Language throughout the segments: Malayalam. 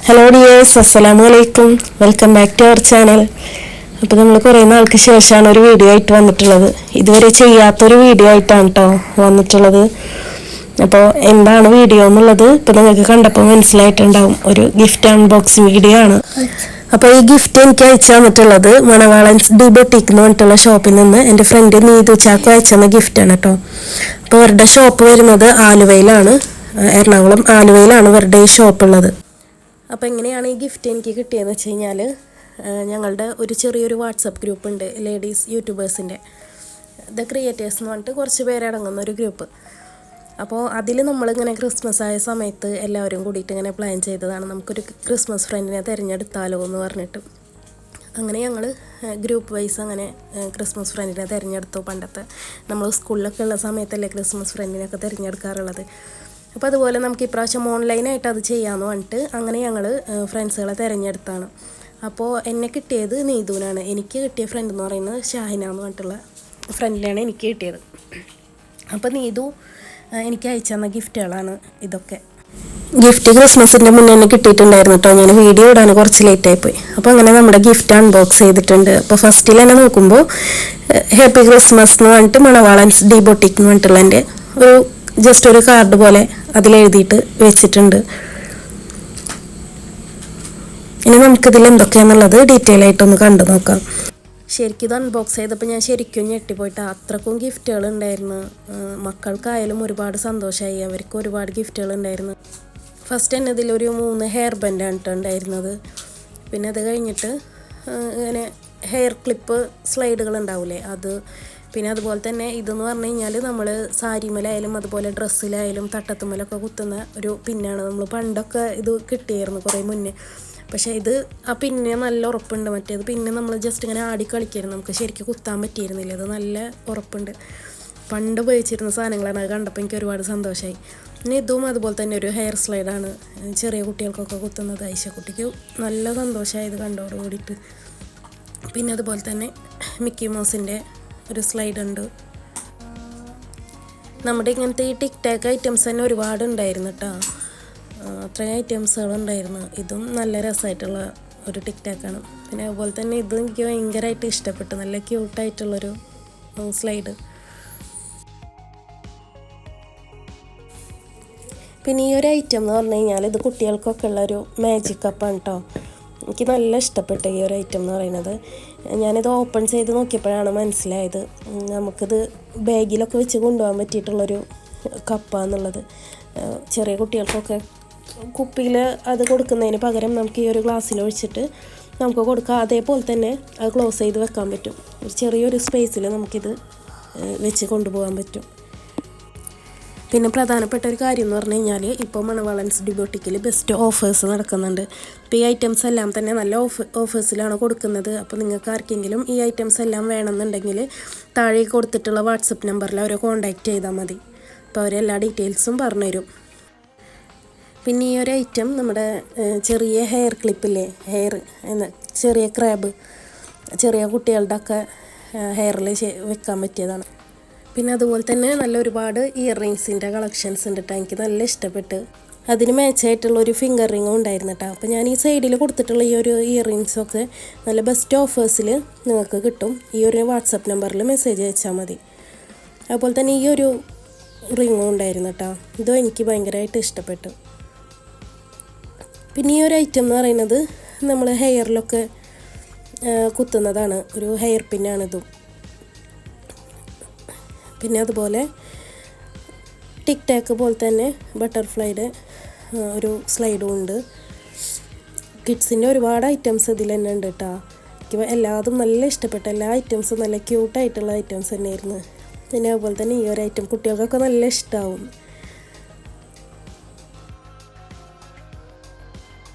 ഹലോ ഡിയേഴ്സ്, അസ്സലാമു അലൈക്കും. Welcome back to our channel. അപ്പോൾ നമ്മൾ കുറേ നാൾക്ക് ശേഷമാണ് ഒരു വീഡിയോ ആയിട്ട് വന്നിട്ടുള്ളത്. ഇതുവരെ ചെയ്യാത്തൊരു വീഡിയോ ആയിട്ടാണ് കേട്ടോ വന്നിട്ടുള്ളത്. അപ്പോൾ എന്താണ് വീഡിയോ എന്നുള്ളത് ഇപ്പോൾ നിങ്ങൾക്ക് കണ്ടപ്പോൾ മനസ്സിലായിട്ടുണ്ടാവും. ഒരു ഗിഫ്റ്റ് അൺബോക്സിങ് വീഡിയോ ആണ്. അപ്പോൾ ഈ ഗിഫ്റ്റ് എനിക്ക് അയച്ചു തന്നിട്ടുള്ളത് മണവാളൻസ് ഡി ബൊട്ടീക്ക് എന്ന് പറഞ്ഞിട്ടുള്ള ഷോപ്പിൽ നിന്ന് എൻ്റെ ഫ്രണ്ട് നീതു ചാക്കോ അയച്ചെന്ന ഗിഫ്റ്റാണ് കേട്ടോ. അപ്പോൾ അവരുടെ ഷോപ്പ് വരുന്നത് ആലുവയിലാണ്, എറണാകുളം ആലുവയിലാണ് ഇവരുടെ ഈ ഷോപ്പ് ഉള്ളത്. അപ്പോൾ എങ്ങനെയാണ് ഈ ഗിഫ്റ്റ് എനിക്ക് കിട്ടിയതെന്ന് വെച്ച് കഴിഞ്ഞാൽ, ഞങ്ങളുടെ ഒരു ചെറിയൊരു വാട്സപ്പ് ഗ്രൂപ്പ് ഉണ്ട്, ലേഡീസ് യൂട്യൂബേഴ്സിൻ്റെ ദ ക്രിയേറ്റേഴ്സ് എന്ന് പറഞ്ഞിട്ട് കുറച്ച് പേരടങ്ങുന്ന ഒരു ഗ്രൂപ്പ്. അപ്പോൾ അതിൽ നമ്മളിങ്ങനെ ക്രിസ്മസ് ആയ സമയത്ത് എല്ലാവരും കൂടിയിട്ട് ഇങ്ങനെ പ്ലാൻ ചെയ്തതാണ്, നമുക്കൊരു ക്രിസ്മസ് ഫ്രണ്ടിനെ തിരഞ്ഞെടുത്താലോ എന്ന് പറഞ്ഞിട്ട്. അങ്ങനെ ഞങ്ങൾ ഗ്രൂപ്പ് വൈസ് അങ്ങനെ ക്രിസ്മസ് ഫ്രണ്ടിനെ തിരഞ്ഞെടുത്തു. പണ്ടത്തെ നമ്മൾ സ്കൂളിലൊക്കെ ഉള്ള സമയത്തല്ലേ ക്രിസ്മസ് ഫ്രണ്ടിനെയൊക്കെ തിരഞ്ഞെടുക്കാറുള്ളത്. അപ്പോൾ അതുപോലെ നമുക്ക് ഇപ്രാവശ്യം ഓൺലൈനായിട്ട് അത് ചെയ്യാമെന്ന് പറഞ്ഞിട്ട് അങ്ങനെ ഞങ്ങൾ ഫ്രണ്ട്സുകളെ തിരഞ്ഞെടുത്താണ്. അപ്പോൾ എന്നെ കിട്ടിയത് നീതുവിനാണ്. എനിക്ക് കിട്ടിയ ഫ്രണ്ട് എന്ന് പറയുന്നത് ഷാഹിന എന്ന് പറഞ്ഞിട്ടുള്ള ഫ്രണ്ടിലാണ് എനിക്ക് കിട്ടിയത്. അപ്പോൾ നീതു എനിക്ക് അയച്ചു തന്ന ഗിഫ്റ്റുകളാണ് ഇതൊക്കെ. ഗിഫ്റ്റ് ക്രിസ്മസിൻ്റെ മുന്നേ തന്നെ കിട്ടിയിട്ടുണ്ടായിരുന്നു കേട്ടോ. ഞാൻ വീഡിയോ ഇടാൻ കുറച്ച് ലേറ്റായിപ്പോയി. അപ്പോൾ അങ്ങനെ നമ്മുടെ ഗിഫ്റ്റ് അൺബോക്സ് ചെയ്തിട്ടുണ്ട്. അപ്പോൾ ഫസ്റ്റിൽ തന്നെ നോക്കുമ്പോൾ ഹാപ്പി ക്രിസ്മസ് എന്ന് പറഞ്ഞിട്ട് മണവാളൻസ് ഡി ബൊട്ടീക്ക് എന്ന് പറഞ്ഞിട്ടുള്ള എൻ്റെ ഒരു ജസ്റ്റ് ഒരു കാർഡ് പോലെ അതിലെഴുതിയിട്ട് വെച്ചിട്ടുണ്ട്. ഇനി നമുക്കിതിൽ എന്തൊക്കെയാണെന്നുള്ളത് ഡീറ്റെയിൽ ആയിട്ടൊന്ന് കണ്ടു നോക്കാം. ശരിക്കും ഇത് അൺബോക്സ് ചെയ്തപ്പോൾ ഞാൻ ശരിക്കും ഞെട്ടിപ്പോയിട്ട്, അത്രക്കും ഗിഫ്റ്റുകൾ ഉണ്ടായിരുന്നു. മക്കൾക്കായാലും ഒരുപാട് സന്തോഷമായി, അവർക്ക് ഒരുപാട് ഗിഫ്റ്റുകൾ ഉണ്ടായിരുന്നു. ഫസ്റ്റ് തന്നെ ഇതിലൊരു 3 ഹെയർ ബാൻഡാണ് ഉണ്ടായിരുന്നത്. പിന്നെ അത് കഴിഞ്ഞിട്ട് ഇങ്ങനെ ഹെയർ ക്ലിപ്പ് സ്ലൈഡുകൾ ഉണ്ടാവില്ലേ അത്. പിന്നെ അതുപോലെ തന്നെ ഇതെന്ന് പറഞ്ഞു കഴിഞ്ഞാൽ നമ്മൾ സാരിമേലായാലും അതുപോലെ ഡ്രസ്സിലായാലും തട്ടത്തുമ്മലൊക്കെ കുത്തുന്ന ഒരു പിന്നാണ്. നമ്മൾ പണ്ടൊക്കെ ഇത് കിട്ടിയായിരുന്നു കുറേ മുന്നേ. പക്ഷേ ഇത് ആ പിന്നെ നല്ല ഉറപ്പുണ്ട്. മറ്റേത് പിന്നെ നമ്മൾ ജസ്റ്റ് ഇങ്ങനെ ആടി കളിക്കായിരുന്നു, നമുക്ക് ശരിക്കും കുത്താൻ പറ്റിയിരുന്നില്ല. അത് നല്ല ഉറപ്പുണ്ട്. പണ്ട് ഉപയോഗിച്ചിരുന്ന സാധനങ്ങളാണ്. അത് കണ്ടപ്പോൾ എനിക്ക് ഒരുപാട് സന്തോഷമായി. പിന്നെ ഇതും അതുപോലെ തന്നെ ഒരു ഹെയർ സ്ലൈഡാണ്, ചെറിയ കുട്ടികൾക്കൊക്കെ കുത്തുന്നത്. ഐശക്കുട്ടിക്ക് നല്ല സന്തോഷമായത് കണ്ടോട് കൂടിയിട്ട്. പിന്നെ അതുപോലെ തന്നെ മിക്കി മൗസിൻ്റെ ഒരു സ്ലൈഡ് ഉണ്ട്. നമ്മുടെ ഇങ്ങനത്തെ ഈ ടിക് ടാക്ക് ഐറ്റംസ് തന്നെ ഒരുപാട് ഉണ്ടായിരുന്നു കേട്ടോ. അത്രയും ഐറ്റംസുകളുണ്ടായിരുന്നു. ഇതും നല്ല രസമായിട്ടുള്ള ഒരു ടിക് ടാക്കാണ്. പിന്നെ അതുപോലെ തന്നെ ഇതും എനിക്ക് ഭയങ്കരമായിട്ട് ഇഷ്ടപ്പെട്ടു. നല്ല ക്യൂട്ടായിട്ടുള്ളൊരു സ്ലൈഡ്. പിന്നെ ഈ ഒരു ഐറ്റം എന്ന് പറഞ്ഞു കഴിഞ്ഞാൽ ഇത് കുട്ടികൾക്കൊക്കെ ഉള്ളൊരു മാജിക് കപ്പാണ് കേട്ടോ. എനിക്ക് നല്ല ഇഷ്ടപ്പെട്ടു ഈ ഒരു ഐറ്റം എന്ന് പറയുന്നത്. ഞാനിത് ഓപ്പൺ ചെയ്ത് നോക്കിയപ്പോഴാണ് മനസ്സിലായത് നമുക്കിത് ബാഗിലൊക്കെ വെച്ച് കൊണ്ടുപോകാൻ പറ്റിയിട്ടുള്ളൊരു കപ്പാന്നുള്ളത്. ചെറിയ കുട്ടികൾക്കൊക്കെ കുപ്പിയിൽ അത് കൊടുക്കുന്നതിന് പകരം നമുക്ക് ഈ ഒരു ഗ്ലാസ്സിൽ ഒഴിച്ചിട്ട് നമുക്ക് കൊടുക്കാം. അതേപോലെ തന്നെ അത് ക്ലോസ് ചെയ്ത് വെക്കാൻ പറ്റും. ഒരു ചെറിയൊരു സ്പേസിൽ നമുക്കിത് വെച്ച് കൊണ്ടുപോകാൻ പറ്റും. പിന്നെ പ്രധാനപ്പെട്ട ഒരു കാര്യം എന്ന് പറഞ്ഞു കഴിഞ്ഞാൽ, ഇപ്പോൾ മണവാളൻസ് ഡി ബൊട്ടീക്കിൽ ബെസ്റ്റ് ഓഫേഴ്സ് നടക്കുന്നുണ്ട്. ഇപ്പോൾ ഈ ഐറ്റംസ് എല്ലാം തന്നെ നല്ല ഓഫേഴ്സിലാണ് കൊടുക്കുന്നത്. അപ്പോൾ നിങ്ങൾക്ക് ആർക്കെങ്കിലും ഈ ഐറ്റംസ് എല്ലാം വേണമെന്നുണ്ടെങ്കിൽ താഴെ കൊടുത്തിട്ടുള്ള വാട്സപ്പ് നമ്പറിൽ അവരെ കോൺടാക്റ്റ് ചെയ്താൽ മതി. അപ്പോൾ അവരെല്ലാ ഡീറ്റെയിൽസും പറഞ്ഞുതരും. പിന്നെ ഈ ഒരു ഐറ്റം നമ്മുടെ ചെറിയ ഹെയർ ക്ലിപ്പില്ലേ, ചെറിയ ക്രാബ്, ചെറിയ കുട്ടികളുടെ ഒക്കെ ഹെയറിൽ വെക്കാൻ പറ്റിയതാണ്. പിന്നെ അതുപോലെ തന്നെ നല്ല ഒരുപാട് ഇയർ റിങ്സിൻ്റെ കളക്ഷൻസ് ഉണ്ട് കേട്ടോ. എനിക്ക് നല്ല ഇഷ്ടപ്പെട്ട്. അതിന് മാച്ചായിട്ടുള്ളൊരു ഫിംഗർ റിങ്ങും ഉണ്ടായിരുന്നു കേട്ടോ. അപ്പോൾ ഞാൻ ഈ സൈഡിൽ കൊടുത്തിട്ടുള്ള ഈ ഒരു ഇയർ റിങ്സൊക്കെ നല്ല ബെസ്റ്റ് ഓഫേഴ്സിൽ നിങ്ങൾക്ക് കിട്ടും. ഈ ഒരു വാട്സപ്പ് നമ്പറിൽ മെസ്സേജ് അയച്ചാൽ മതി. അതുപോലെ തന്നെ ഈ ഒരു റിങ്ങും ഉണ്ടായിരുന്നു കേട്ടോ. ഇതും എനിക്ക് ഭയങ്കരമായിട്ട് ഇഷ്ടപ്പെട്ടു. പിന്നെ ഈ ഒരു ഐറ്റം എന്ന് പറയുന്നത് നമ്മൾ ഹെയറിലൊക്കെ കുത്തുന്നതാണ്, ഒരു ഹെയർ പിന്നാണിതും. പിന്നെ അതുപോലെ ടിക് ടാക്ക് പോലെ തന്നെ ബട്ടർഫ്ലൈയുടെ ഒരു സ്ലൈഡും ഉണ്ട്. കിഡ്സിൻ്റെ ഒരുപാട് ഐറ്റംസ് ഇതിൽ തന്നെ ഉണ്ട് കേട്ടോ. എനിക്ക് എല്ലാതും നല്ല ഇഷ്ടപ്പെട്ട എല്ലാ ഐറ്റംസും നല്ല ക്യൂട്ടായിട്ടുള്ള ഐറ്റംസ് തന്നെയായിരുന്നു. പിന്നെ അതുപോലെ തന്നെ ഈ ഒരു ഐറ്റം കുട്ടികൾക്കൊക്കെ നല്ല ഇഷ്ടമാവും.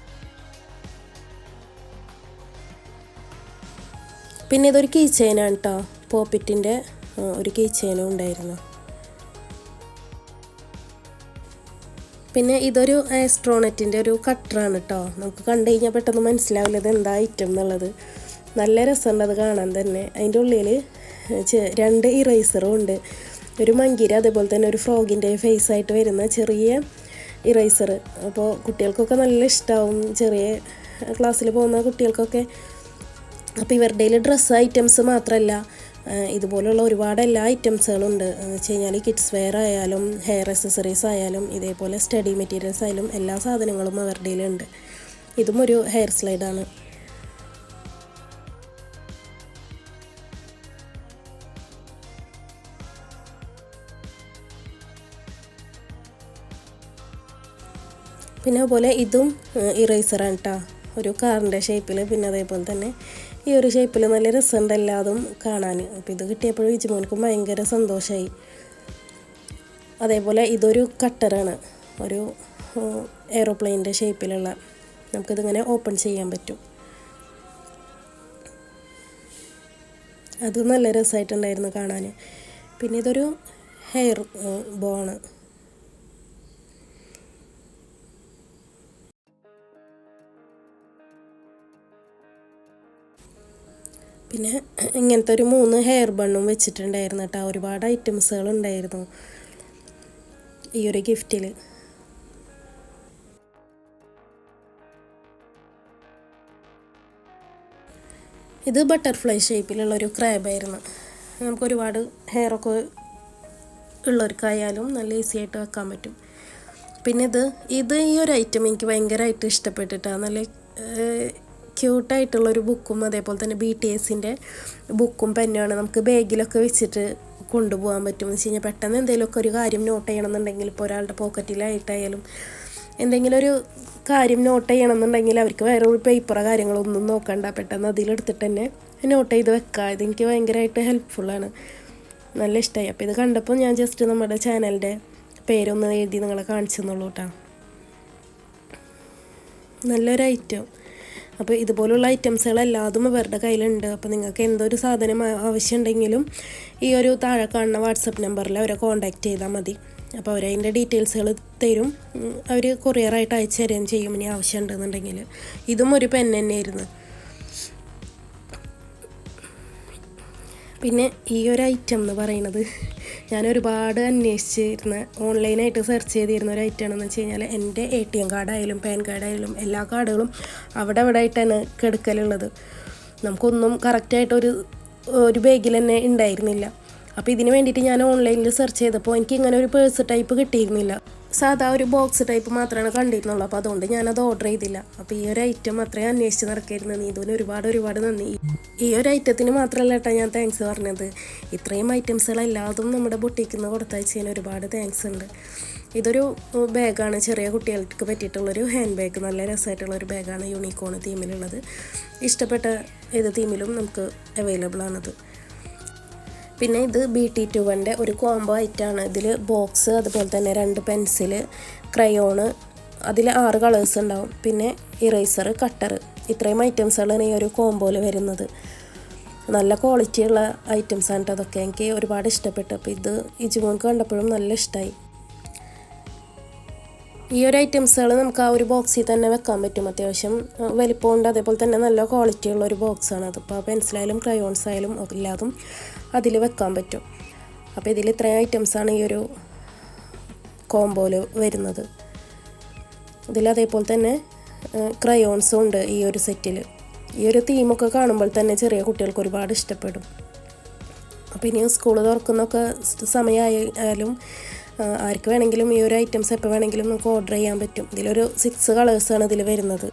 പിന്നെ ഇതൊരു കീ ചെയിനാണ് കേട്ടോ. പോപ്പിറ്റിൻ്റെ ഒരു കീ ചെയിനും ഉണ്ടായിരുന്നു. പിന്നെ ഇതൊരു ആസ്ട്രോണറ്റിൻ്റെ ഒരു കട്ടറാണ് കേട്ടോ. നമുക്ക് കണ്ടു കഴിഞ്ഞാൽ പെട്ടെന്ന് മനസ്സിലാവില്ല ഇത് എന്താ ഐറ്റം എന്നുള്ളത്. നല്ല രസമുണ്ട് അത് കാണാൻ തന്നെ. അതിൻ്റെ ഉള്ളിൽ 2 ഇറേസറും ഉണ്ട്, ഒരു മങ്കിര, അതേപോലെ തന്നെ ഒരു ഫ്രോഗിൻ്റെ ഫേസായിട്ട് വരുന്ന ചെറിയ ഇറേസർ. അപ്പോൾ കുട്ടികൾക്കൊക്കെ നല്ല ഇഷ്ടമാവും, ചെറിയ ക്ലാസ്സിൽ പോകുന്ന കുട്ടികൾക്കൊക്കെ. അപ്പോൾ ഇവരുടെ ഡ്രസ്സ് ഐറ്റംസ് മാത്രമല്ല, ഇതുപോലുള്ള ഒരുപാട് എല്ലാ ഐറ്റംസുകളുണ്ട്. എന്ന് വെച്ച് കഴിഞ്ഞാൽ കിഡ്സ് വെയർ ആയാലും ഹെയർ അക്സസറീസ് ആയാലും ഇതേപോലെ സ്റ്റഡി മെറ്റീരിയൽസ് ആയാലും എല്ലാ സാധനങ്ങളും അവരുടെ ഉണ്ട്. ഇതും ഒരു ഹെയർ സ്ലൈഡാണ്. പിന്നെ അതുപോലെ ഇതും ഇറേസറാണ് കേട്ടോ, ഒരു കാറിൻ്റെ ഷേപ്പിൽ. പിന്നെ അതേപോലെ തന്നെ ഈ ഒരു ഷേപ്പിൽ നല്ല രസമുണ്ട് എല്ലാതും കാണാൻ. അപ്പോൾ ഇത് കിട്ടിയപ്പോഴും ഇജിമോൻക്കും ഭയങ്കര സന്തോഷമായി. അതേപോലെ ഇതൊരു കട്ടറാണ്, ഒരു എയ്റോപ്ലെയിൻ്റെ ഷേപ്പിലുള്ള. നമുക്കിതിങ്ങനെ ഓപ്പൺ ചെയ്യാൻ പറ്റും. അത് നല്ല രസമായിട്ടുണ്ടായിരുന്നു കാണാൻ. പിന്നെ ഇതൊരു ഹെയർ ബോ ആണ്. പിന്നെ ഇങ്ങനത്തെ ഒരു 3 ഹെയർ ബണ്ണും വെച്ചിട്ടുണ്ടായിരുന്നു കേട്ടോ. ഒരുപാട് ഐറ്റംസുകൾ ഉണ്ടായിരുന്നു ഈ ഒരു ഗിഫ്റ്റിൽ. ഇത് ബട്ടർഫ്ലൈ ഷേപ്പിലുള്ള ഒരു ക്രാബായിരുന്നു. നമുക്കൊരുപാട് ഹെയറൊക്കെ ഉള്ളവർക്കായാലും നല്ല ഈസി ആയിട്ട് വെക്കാൻ പറ്റും. പിന്നെ ഇത് ഈ ഒരു ഐറ്റം എനിക്ക് ഭയങ്കരമായിട്ട് ഇഷ്ടപ്പെട്ടിട്ടാണ്. നല്ല ക്യൂട്ടായിട്ടുള്ളൊരു ബുക്കും അതേപോലെ തന്നെ BTSൻ്റെ ബുക്കും പെന്നുമാണ്. നമുക്ക് ബാഗിലൊക്കെ വെച്ചിട്ട് കൊണ്ടുപോകാൻ പറ്റും. എന്ന് വെച്ച് കഴിഞ്ഞാൽ പെട്ടെന്ന് എന്തെങ്കിലുമൊക്കെ ഒരു കാര്യം നോട്ട് ചെയ്യണമെന്നുണ്ടെങ്കിൽ, ഇപ്പോൾ ഒരാളുടെ പോക്കറ്റിലായിട്ടായാലും എന്തെങ്കിലും ഒരു കാര്യം നോട്ട് ചെയ്യണമെന്നുണ്ടെങ്കിൽ അവർക്ക് വേറെ ഒരു പേപ്പറോ കാര്യങ്ങളൊന്നും നോക്കണ്ട, പെട്ടെന്ന് അതിലെടുത്തിട്ട് തന്നെ നോട്ട് ചെയ്ത് വെക്കുക. ഇതെനിക്ക് ഭയങ്കരമായിട്ട് ഹെൽപ്ഫുള്ളാണ്, നല്ല ഇഷ്ടമായി. അപ്പോൾ ഇത് കണ്ടപ്പോൾ ഞാൻ ജസ്റ്റ് നമ്മുടെ ചാനലിൻ്റെ പേരൊന്ന് എഴുതി നിങ്ങളെ കാണിച്ചു തന്നുള്ളൂ കേട്ടോ. നല്ലൊരു ഐറ്റം. അപ്പോൾ ഇതുപോലുള്ള ഐറ്റംസുകളെല്ലാതും ഇവരുടെ കയ്യിലുണ്ട്. അപ്പോൾ നിങ്ങൾക്ക് എന്തൊരു സാധനം ആവശ്യമുണ്ടെങ്കിലും ഈ ഒരു താഴെ കാണുന്ന വാട്സപ്പ് നമ്പറിൽ അവരെ കോൺടാക്റ്റ് ചെയ്താൽ മതി. അപ്പോൾ അവരതിൻ്റെ ഡീറ്റെയിൽസുകൾ തരും, അവർ കൊറിയറായിട്ട് അയച്ചു തരുകയും ചെയ്യും ഇനി ആവശ്യമുണ്ടെന്നുണ്ടെങ്കിൽ. ഇതും ഒരു പെൻ തന്നെയായിരുന്നു. പിന്നെ ഈ ഒരു ഐറ്റം എന്ന് പറയുന്നത് ഞാൻ ഒരുപാട് അന്വേഷിച്ചിരുന്ന, ഓൺലൈനായിട്ട് സെർച്ച് ചെയ്തിരുന്ന ഒരു ഐറ്റമാണെന്ന് വെച്ച് കഴിഞ്ഞാൽ, എൻ്റെ ATM കാർഡായാലും പാൻ കാർഡായാലും എല്ലാ കാർഡുകളും അവിടെ ആയിട്ടാണ് കിടക്കലുള്ളത്. നമുക്കൊന്നും കറക്റ്റായിട്ടൊരു ബാഗിൽ തന്നെ ഉണ്ടായിരുന്നില്ല. അപ്പോൾ ഇതിന് വേണ്ടിയിട്ട് ഞാൻ ഓൺലൈനിൽ സെർച്ച് ചെയ്തപ്പോൾ എനിക്ക് ഇങ്ങനെ ഒരു പേഴ്സ് ടൈപ്പ് കിട്ടിയിരുന്നില്ല. സാധാ ഒരു ബോക്സ് ടൈപ്പ് മാത്രമാണ് കണ്ടിരുന്നുള്ളൂ. അപ്പോൾ അതുകൊണ്ട് ഞാനത് ഓർഡർ ചെയ്തില്ല. അപ്പോൾ ഈ ഒരു ഐറ്റം അത്രയും അന്വേഷിച്ച് നടക്കായിരുന്നു. ഇതിന് ഒരുപാട് നന്ദി. ഈ ഒരു ഐറ്റത്തിന് മാത്രമല്ല കേട്ടോ ഞാൻ താങ്ക്സ് പറഞ്ഞത്, ഇത്രയും ഐറ്റംസുകളെല്ലാതും നമ്മുടെ ബുട്ടീക്കിൽ നിന്ന് കൊടുത്തയച്ചതിന് ഒരുപാട് താങ്ക്സ് ഉണ്ട്. ഇതൊരു ബാഗാണ്, ചെറിയ കുട്ടികൾക്ക് പറ്റിയിട്ടുള്ളൊരു ഹാൻഡ് ബാഗ്. നല്ല രസമായിട്ടുള്ളൊരു ബാഗാണ്, യൂണിക്കോൺ തീമിലുള്ളത്. ഇഷ്ടപ്പെട്ട ഏത് തീമിലും നമുക്ക് അവൈലബിൾ ആണത്. പിന്നെ ഇത് BT21 ഒരു കോംബോ ആയിട്ടാണ്. ഇതിൽ ബോക്സ്, അതുപോലെ തന്നെ 2 പെൻസില്, ക്രയോണ്, അതിൽ 6 കളേഴ്സ് ഉണ്ടാവും. പിന്നെ ഇറേസർ, കട്ടർ, ഇത്രയും ഐറ്റംസുകളാണ് ഈ ഒരു കോംബോയിൽ വരുന്നത്. നല്ല ക്വാളിറ്റിയുള്ള ഐറ്റംസാണ് കേട്ടോ അതൊക്കെ. എനിക്ക് ഒരുപാട് ഇഷ്ടപ്പെട്ടു. അപ്പോൾ ഇത് ഇജിമോൻക്ക് കണ്ടപ്പോഴും നല്ല ഇഷ്ടമായി. ഈ ഒരു ഐറ്റംസുകൾ നമുക്ക് ആ ഒരു ബോക്സിൽ തന്നെ വെക്കാൻ പറ്റും. അത്യാവശ്യം വലിപ്പമുണ്ട്, അതേപോലെ തന്നെ നല്ല ക്വാളിറ്റിയുള്ള ഒരു ബോക്സാണ് അത്. ഇപ്പോൾ പെൻസിലായാലും ക്രയോൺസ് ആയാലും എല്ലാതും അതിൽ വെക്കാൻ പറ്റും. അപ്പോൾ ഇതിൽ ഇത്രയും ഐറ്റംസാണ് ഈ ഒരു കോംബോയിൽ വരുന്നത്. ഇതിൽ അതേപോലെ തന്നെ ക്രയോൺസും ഉണ്ട് ഈ ഒരു സെറ്റിൽ. ഈ ഒരു തീമൊക്കെ കാണുമ്പോൾ തന്നെ ചെറിയ കുട്ടികൾക്ക് ഒരുപാട് ഇഷ്ടപ്പെടും. അപ്പോൾ ഇനി സ്കൂൾ തുറക്കുന്നൊക്കെ സമയമായാലും ആർക്ക് വേണമെങ്കിലും ഈ ഒരു ഐറ്റംസ് എപ്പോൾ വേണമെങ്കിലും നമുക്ക് ഓർഡർ ചെയ്യാൻ പറ്റും. ഇതിലൊരു 6 കളേഴ്സാണ് ഇതിൽ വരുന്നത്.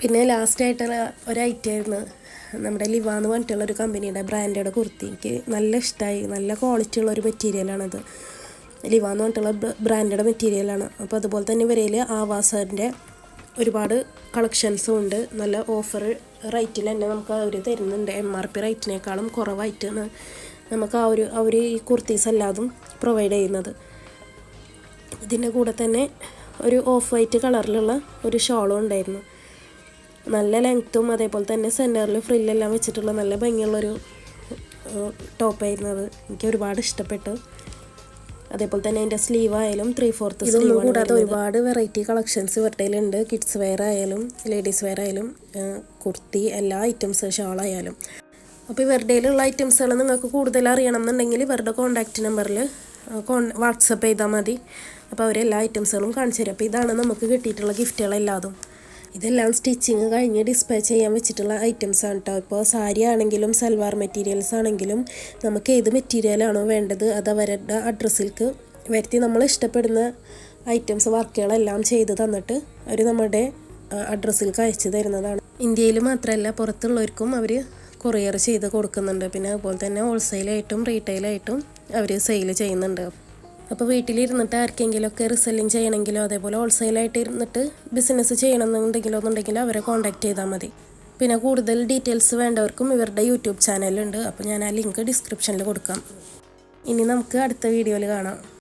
പിന്നെ ലാസ്റ്റായിട്ടുള്ള ഒരു ഐറ്റമായിരുന്നു നമ്മുടെ ലിവ എന്ന് പറഞ്ഞിട്ടുള്ളൊരു കമ്പനിയുടെ ബ്രാൻഡഡ് കുർത്തി. എനിക്ക് നല്ല ഇഷ്ടമായി. നല്ല ക്വാളിറ്റി ഉള്ളൊരു മെറ്റീരിയലാണത്. ലിവ എന്ന് പറഞ്ഞിട്ടുള്ള ബ്രാൻഡഡ് മെറ്റീരിയലാണ്. അപ്പോൾ അതുപോലെ തന്നെ ഇവരയിൽ ആവാസൻ്റെ ഒരുപാട് കളക്ഷൻസും ഉണ്ട്. നല്ല ഓഫർ റേറ്റിൽ തന്നെ നമുക്ക് അവർ തരുന്നുണ്ട്. MRP റേറ്റിനേക്കാളും കുറവായിട്ടാണ് നമുക്ക് അവർ ഈ കുർത്തീസ് എല്ലാതും പ്രൊവൈഡ് ചെയ്യുന്നത്. ഇതിൻ്റെ കൂടെ തന്നെ ഒരു ഓഫ് വൈറ്റ് കളറിലുള്ള ഒരു ഷോളും ഉണ്ടായിരുന്നു. നല്ല ലെങ്ത്തും അതേപോലെ തന്നെ സെൻറ്ററിൽ ഫ്രില്ലെല്ലാം വെച്ചിട്ടുള്ള നല്ല ഭംഗിയുള്ളൊരു ടോപ്പായിരുന്നു അത്. എനിക്ക് ഒരുപാട് ഇഷ്ടപ്പെട്ടു. അതേപോലെ തന്നെ അതിൻ്റെ സ്ലീവ് ആയാലും 3/4 സ്ലീവ്. കൂടാതെ ഒരുപാട് വെറൈറ്റി കളക്ഷൻസ് ഇവരുടെയിലുണ്ട്. കിഡ്സ് വെയർ ആയാലും ലേഡീസ് വെയർ ആയാലും കുർത്തി, എല്ലാ ഐറ്റംസ്, ഷാളായാലും. അപ്പോൾ ഇവരുടെയിലുള്ള ഐറ്റംസുകൾ നിങ്ങൾക്ക് കൂടുതൽ അറിയണം എന്നുണ്ടെങ്കിൽ ഇവരുടെ കോൺടാക്റ്റ് നമ്പറിൽ വാട്സപ്പ് ചെയ്താൽ മതി. അപ്പോൾ അവരെല്ലാ ഐറ്റംസുകളും കാണിച്ചു തരും. അപ്പോൾ ഇതാണ് നമുക്ക് കിട്ടിയിട്ടുള്ള ഗിഫ്റ്റുകളെല്ലാതും. ഇതെല്ലാം സ്റ്റിച്ചിങ് കഴിഞ്ഞ് ഡിസ്പാച്ച് ചെയ്യാൻ വെച്ചിട്ടുള്ള ഐറ്റംസാണ് കേട്ടോ. ഇപ്പോൾ സാരി ആണെങ്കിലും സൽവാർ മെറ്റീരിയൽസ് ആണെങ്കിലും നമുക്ക് ഏത് മെറ്റീരിയലാണോ വേണ്ടത് അത് അവരുടെ അഡ്രസ്സിലേക്ക് വരുത്തി നമ്മൾ ഇഷ്ടപ്പെടുന്ന ഐറ്റംസ് വർക്കുകളെല്ലാം ചെയ്ത് തന്നിട്ട് അവർ നമ്മുടെ അഡ്രസ്സിലേക്ക് അയച്ചു തരുന്നതാണ്. ഇന്ത്യയിൽ മാത്രമല്ല പുറത്തുള്ളവർക്കും അവർ കൊറിയർ ചെയ്ത് കൊടുക്കുന്നുണ്ട്. പിന്നെ അതുപോലെ തന്നെ ഹോൾസെയിലായിട്ടും റീറ്റെയിലായിട്ടും അവർ സെയിൽ ചെയ്യുന്നുണ്ട്. അപ്പോൾ വീട്ടിലിരുന്നിട്ട് ആർക്കെങ്കിലുമൊക്കെ റിസെല്ലിങ് ചെയ്യണമെങ്കിലോ അതേപോലെ ഹോൾസെയിലായിട്ട് ഇരുന്നിട്ട് ബിസിനസ് ചെയ്യണമെന്നുണ്ടെങ്കിലോ അവരെ കോൺടാക്ട് ചെയ്താൽ മതി. പിന്നെ കൂടുതൽ ഡീറ്റെയിൽസ് വേണ്ടവർക്കും ഇവരുടെ യൂട്യൂബ് ചാനലുണ്ട്. അപ്പോൾ ഞാൻ ആ ലിങ്ക് ഡിസ്ക്രിപ്ഷനിൽ കൊടുക്കാം. ഇനി നമുക്ക് അടുത്ത വീഡിയോയിൽ കാണാം.